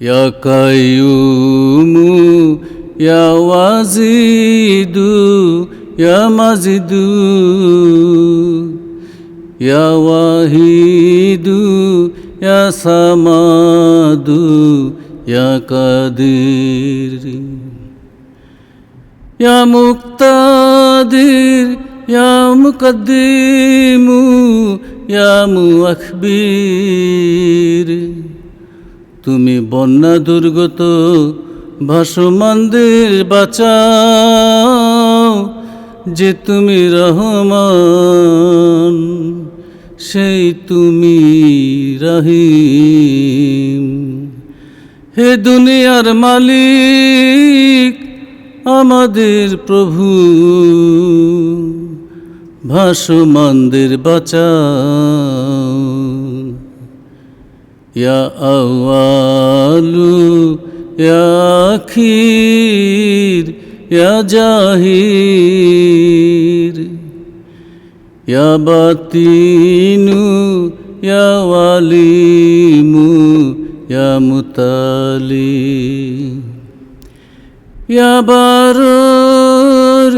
ইয়া কাইয়ুমু ইয়া ওয়াজিদু ইয়া মাজিদু ইয়া ওয়াহিদু ইয়া সামাদু ইয়া কাদির ইয়া মুক্তাদির ইয়া মুকদ্দিমু ইয়া মুআখবির। তুমি বন্যা দুর্গত ভাসমানদের বাঁচাও, যে তুমি রহমান সেই তুমি রহিম। হে দুনিয়ার মালিক আমাদের প্রভু, ভাসমানদের বাঁচাও। ইয়া আউয়ালু ইয়া আখির ইয়া জাহির ইয়া বাতিনু ইয়া ওয়ালিমু ইয়া মুতালি ইয়া বারর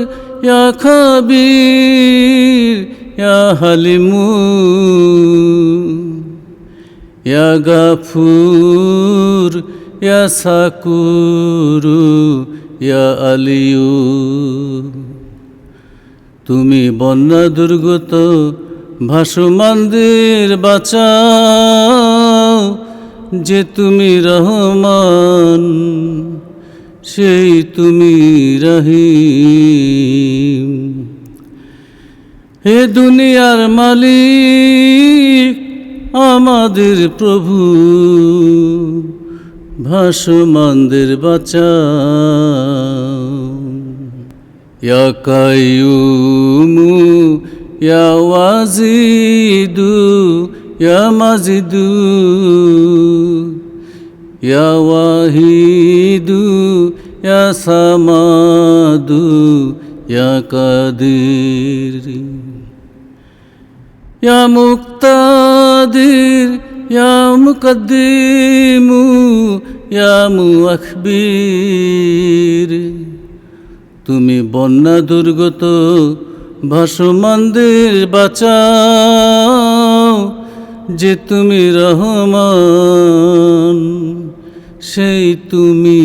ইয়া খাবির ইয়া হালিমু ইয়া গাফুর ইয়া সাকুরু ইয়া আলিয়ু। তুমি বন্যা দুর্গত ভাসমানদের বাঁচাও, যে তুমি রহমান সেই তুমি রহিম। হে দুনিয়ার মালিক আমাদের প্রভু, ভাসমানদের বাঁচাও। ইয়া কাইয়ুমু ইয়া ওয়াজিদু ইয়া মাজিদু ইয়া ওয়াহিদু ইয়া সামাদু ইয়া কাদির ইয়া মুক্তাদির ইয়া মুকদ্দিমু ইয়া মুআখবির। তুমি বন্যা দুর্গত ভাসমানদের বাঁচাও, যে তুমি রহমান সেই তুমি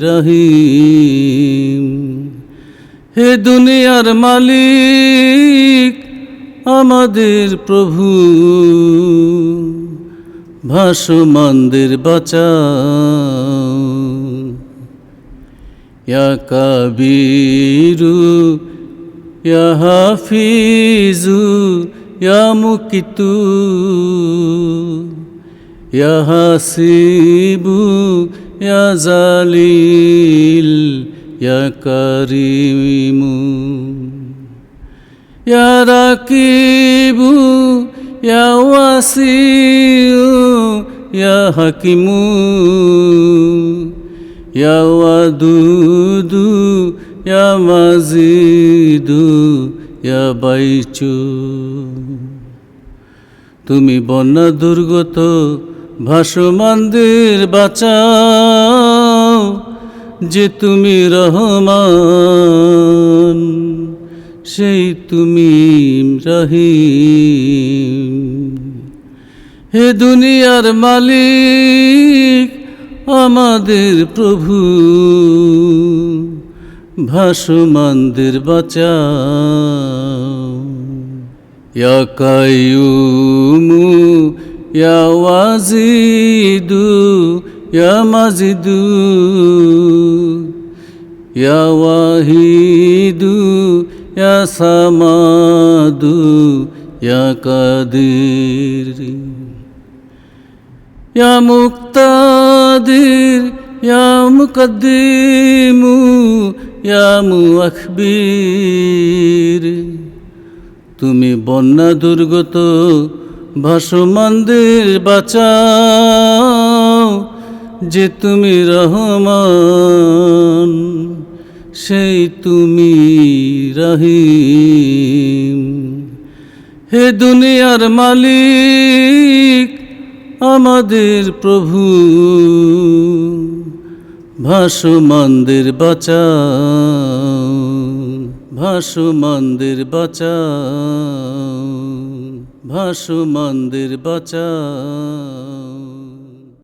রহিম। হে দুনিয়ার মালিক আমাদের প্রভু, ভাসমানদের বাঁচাও। ইয়া কাবীরু ইয়া হাফিজু ইয়া মুকিতু ইয়া হাসিবু ইয়া জালিল ইয়া কারিমু ইয়া রাকিবু ইয়া ওয়াসিউ ইয়া হাকিমু ইয়া ওয়াদুদু ইয়া মাজিদু ইয়া বাইচু। তুমি বন্যা দুর্গত ভাসমানদের বাঁচাও, যে তুমি রহমান সেই তুমি রহিম। হে দুনিয়ার মালিক আমাদের প্রভু, ভাসমানদের বাঁচাও। ইয়া কাইয়ুমু ইয়া ওয়াজিদু ইয়া মাজিদু ইয়া ওয়াহিদু ইয়া সামাদু ইয়া কাদির ইয়া মুক্তাদির ইয়া মুকদ্দিমু ইয়া মুআখবির। তুমি বন্যা দুর্গত ভাসমানদের বাঁচাও, যে তুমি রহমান সেই তুমি রহিম। হে দুনিয়ার মালিক আমাদের প্রভু, ভাসমানদের বাঁচাও, ভাসমানদের বাঁচাও, ভাসমানদের বাঁচাও।